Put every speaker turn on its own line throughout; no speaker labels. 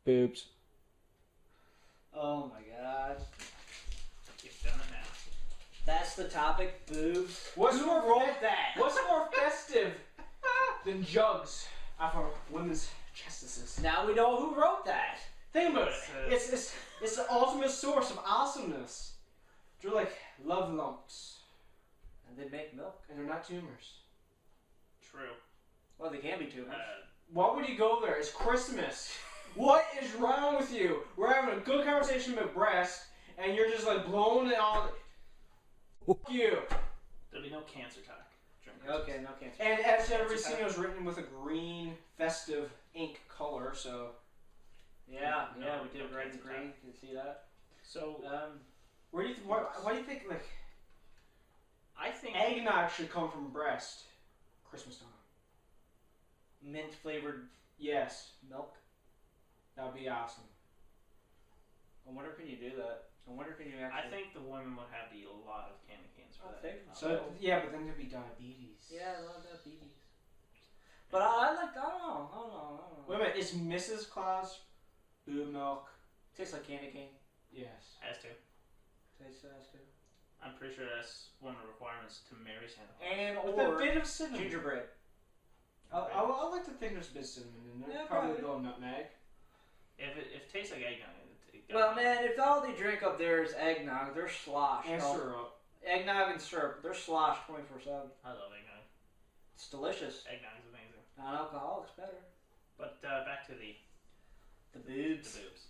Boobs.
Oh my god.
You've done it now.
That's the topic, boobs.
What's
Who
more
wrote that?
What's more festive than jugs for women's chestises?
Now we know who wrote that.
Think about it. It's the ultimate source of awesomeness. They're like love lumps,
And they make milk.
and they're not tumors.
True.
Well, they can be tumors.
Why would you go there? It's Christmas. What is wrong with you? We're having a good conversation about breast, and you're just like blowing it on. Fuck you.
There'll be no cancer talk.
Okay, no cancer.
And as everybody's seen, it was written with a green, festive ink color, so.
Yeah,
No,
yeah, we did
no
red and
cancer
green. Can you see that?
So,
Where do you why do you think like
I think
eggnog should come from breast? Christmas time.
Mint flavored
Yes,
milk.
that would be awesome.
I wonder can you do that? I wonder can you actually.
I think the women would have to eat a lot of candy canes for
I
that.
think
So yeah, but then there'd be diabetes.
Yeah, I love diabetes. But I like. I don't know.
Wait a minute, is Mrs. Claus boob milk?
Tastes like candy cane.
Yes.
Has to.
Tastes nice too.
I'm pretty sure that's one of the requirements to marry Santa Claus.
And
With
or
a bit of cinnamon.
gingerbread.
I like to think there's a bit of cinnamon in there.
Yeah,
probably a
probably.
little nutmeg.
If it tastes like eggnog,
Well, man, if all they drink up there is eggnog, they're sloshed.
And syrup.
Eggnog and syrup, they're sloshed 24/7.
I love eggnog.
It's delicious.
Eggnog's amazing.
Non-alcoholic's better.
But back to the
boobs.
boobs.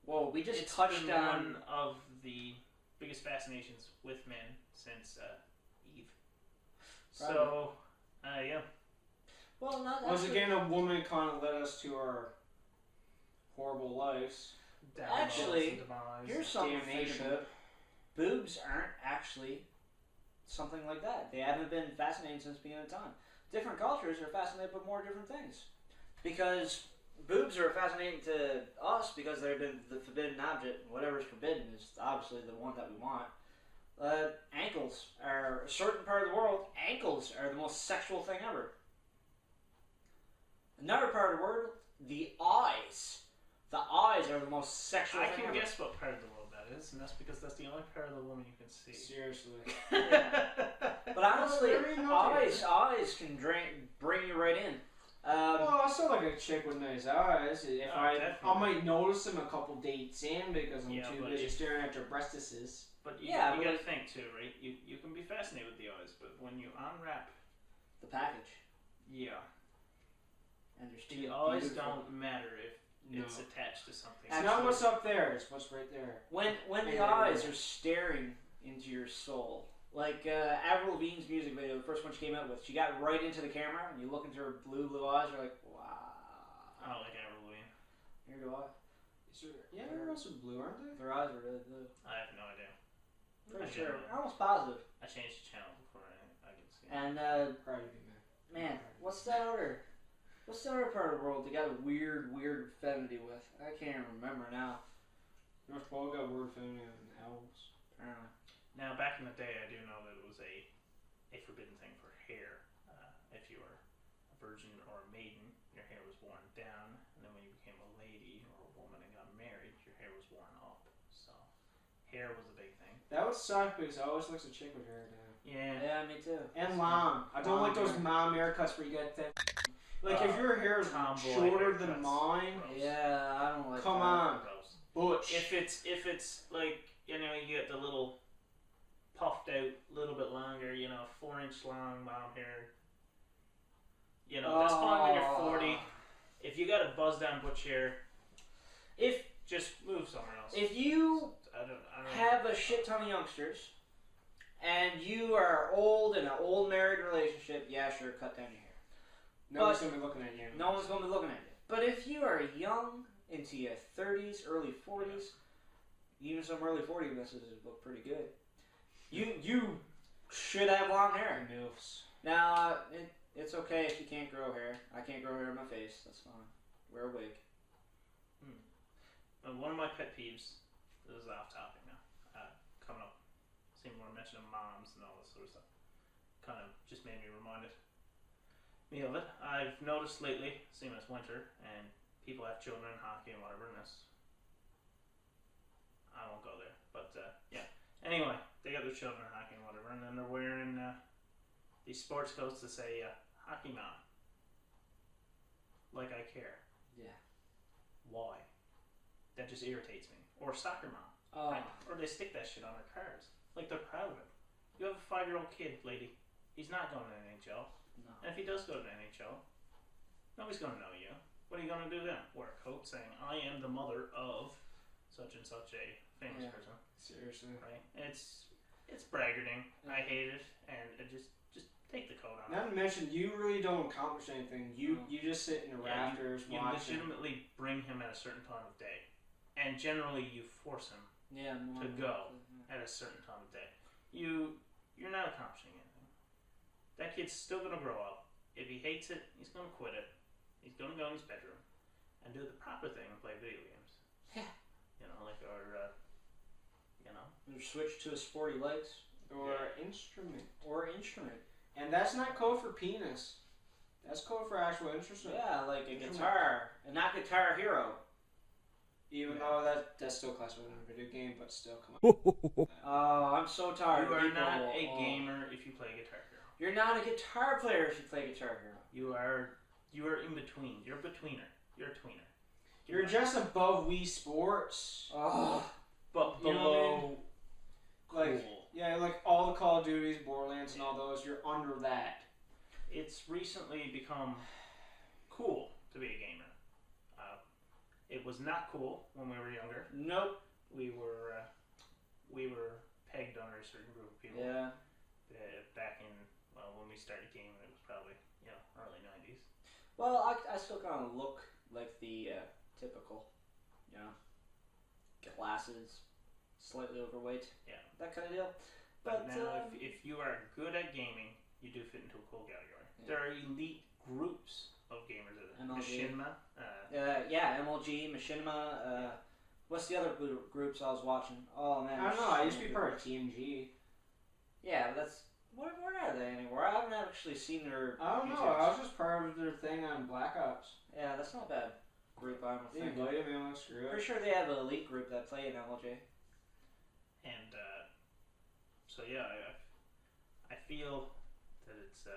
Whoa, we just
It's
touched
been
on.
one of the biggest fascinations with men since Eve. So, yeah.
Well, not
Once
actually.
again, a woman kind of led us to our horrible lives.
Actually, here's something to think
Damnation.
about. Boobs aren't actually something like that. They haven't been fascinating since the beginning of time. Different cultures are fascinated by more different things. Because boobs are fascinating to us because they've been the forbidden object. Whatever's forbidden is obviously the one that we want. Ankles are a certain part of the world. Ankles are the most sexual thing ever. Another part of the world, the eyes. The eyes are the most sexual
I
thing
can
ever.
guess what part of the world that is, and that's because that's the only part of the woman you can see.
Seriously.
Yeah. But honestly,
Very naughty.
eyes can bring you right in.
Well, I still like a chick with nice eyes. If
Oh,
I
definitely.
might notice them a couple dates in because I'm
Yeah,
too
but
busy
if-
staring at their breastises.
But you
Yeah,
gotta
but-
think too, right? You can be fascinated with the eyes, but when you unwrap,
The package.
yeah,
And there's
the
two
eyes
beautiful-
don't matter if
No.
it's attached to something.
It's not what's up there, it's what's right there.
When the
Yeah.
eyes are staring into your soul. Like Avril Lavigne's music video, the first one she came out with, she got right into the camera, and you look into her blue eyes, you're like, wow.
I don't like Avril Lavigne.
Here do I.
Yeah, they're also blue, aren't they?
Their eyes are really blue.
I have no idea.
Pretty
I
sure.
don't know.
Almost positive.
I changed the channel before I can see.
And
Proud of you,
man, what's that other part of the world they got a weird affinity with? I can't remember now.
North Pole got word family and elves.
Apparently.
Now, back in the day, I do know that it was a forbidden thing for hair. If you were a virgin or a maiden, your hair was worn down, and then when you became a lady or a woman and got married, your hair was worn up. So, hair was a big thing.
That would suck because I always likes a chick with hair down.
Yeah.
Yeah, me too.
And long. I don't
Long
like those
hair.
mom haircuts where you get that. Like if your hair is
Tomboy
shorter
haircuts.
than mine,
Gross.
Yeah, I don't like
come
that.
on,
Gross.
butch.
If it's like, you know, you get the little puffed out, a little bit longer, 4-inch long mom hair. That's fine when you're 40. If you got a buzz down butch hair, just move somewhere else.
If you
I don't
have a shit ton of youngsters and you are old in an old married relationship, yeah, sure, cut down your hair.
No one's gonna be looking at you.
No one's going to be looking at you. But if you are young, into your 30s, early 40s, even some early 40 messages look pretty good. You should have long hair.
Milfs.
Now, it's okay if you can't grow hair. I can't grow hair on my face. That's fine. Wear a wig.
One of my pet peeves, this is off topic now, coming up, seeing more mention of moms and all this sort of stuff, kind of just made me reminded me of it. I've noticed lately, seeing it's winter, and people have children in hockey and whatever, and this. I won't go there, but yeah. Anyway, they got their children in hockey and whatever, and then they're wearing these sports coats that say "Hockey Mom." Like I care.
Yeah.
Why? That just irritates me. Or soccer mom.
Oh.
Right? Or they stick that shit on their cars. Like they're proud of it. You have a 5-year-old kid, lady. He's not going to the NHL.
No.
And if he does go to the NHL, nobody's going to know you. What are you going to do then? Wear a coat saying, I am the mother of such and such a famous person.
Seriously.
Right? It's braggarting. I hate it. And it just take the coat on.
Not to mention, you really don't accomplish anything. You just sit in the rafters
you
watching.
legitimately bring him at a certain time of day. And generally you force him to go at a certain time of day. You're not accomplishing anything. That kid's still going to grow up. If he hates it, he's going to quit it. He's going to go in his bedroom and do the proper thing and play video games.
Yeah.
You know, like our,
Or switch to a sport he likes.
Or instrument. And that's not code for penis. That's code for actual instrument.
Yeah, like a guitar. And not Guitar Hero.
Even though that's still classified as a video game, but still, come on.
Oh, I'm so tired.
You are not a gamer if you play Guitar Hero.
You're not a guitar player if you play Guitar Hero.
You are in between. You're a betweener. You're a tweener.
You're just above Wii Sports.
Oh.
But
You know
below
what I mean?
cool.
Yeah, like all the Call of Duties, Borderlands, and all those, you're under that.
It's recently become cool to be a gamer. It was not cool when we were younger.
Nope.
We were pegged under a certain group of people.
Yeah.
Back in when we started gaming, it was probably early 90s.
Well, I still kind of look like the typical, glasses, slightly overweight.
Yeah.
That kind of deal.
But now, if you are good at gaming, you do fit into a cool category. Yeah. There are elite groups of gamers. Machinima.
MLG, Machinima. What's the other groups I was watching? Oh man.
I don't know. I used to be part of TMG.
Yeah, but that's where are they anymore? I haven't actually seen their.
I don't know. I was just part of their thing on Black Ops.
Yeah, that's not a bad group. I'm
They invited me on. Screw it.
Pretty sure they have an elite group that play in MLG.
And so yeah, I feel that it's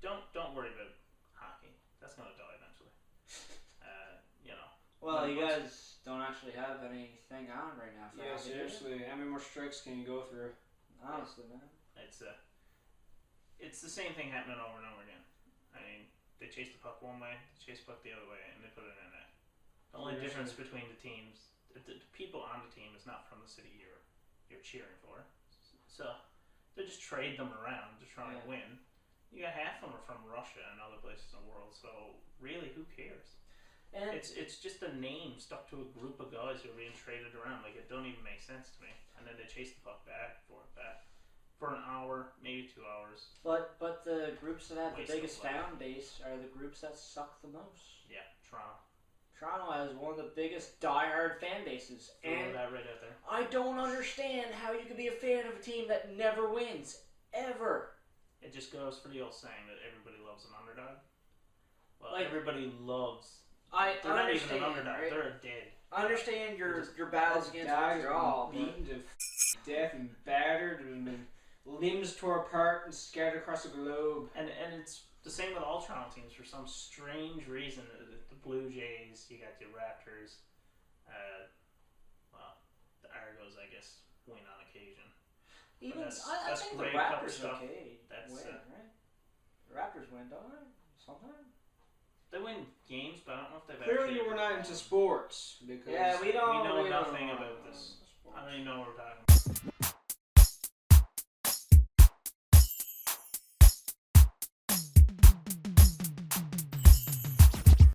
don't worry about hockey. That's gonna die eventually.
Well, you guys don't actually have anything on right now.
Yeah, seriously. How many more strikes can you go through?
Honestly, man.
It's the same thing happening over and over again. I mean, they chase the puck one way, they chase the puck the other way, and they put it in net. The only difference between the teams, the people on the team is not from the city you're cheering for. So they just trade them around to try and win. You got half of them are from Russia and other places in the world, so really, who cares? And it's just a name stuck to a group of guys who are being traded around. Like, it don't even make sense to me. And then they chase the puck back for an hour, maybe 2 hours.
But the groups that have the biggest fan base are the groups that suck the most.
Yeah, Toronto.
Toronto has one of the biggest diehard fan bases.
Throw that right out there.
I don't understand how you can be a fan of a team that never wins. Ever.
It just goes for the old saying that everybody loves an underdog. Well,
like,
everybody loves...
They're
not even an underdog. Right? They're a dead.
I understand your battles against Montreal,
beaten to death and battered and limbs tore apart and scattered across the globe.
And it's the same with all Toronto teams for some strange reason. The Blue Jays, you got your Raptors. The Argos, I guess, win on occasion.
Even I think the Raptors okay. Win, right? The Raptors win, don't they? Sometimes.
They win games, but I don't know if they've
Clearly, we're not into sports because
we know
nothing about this.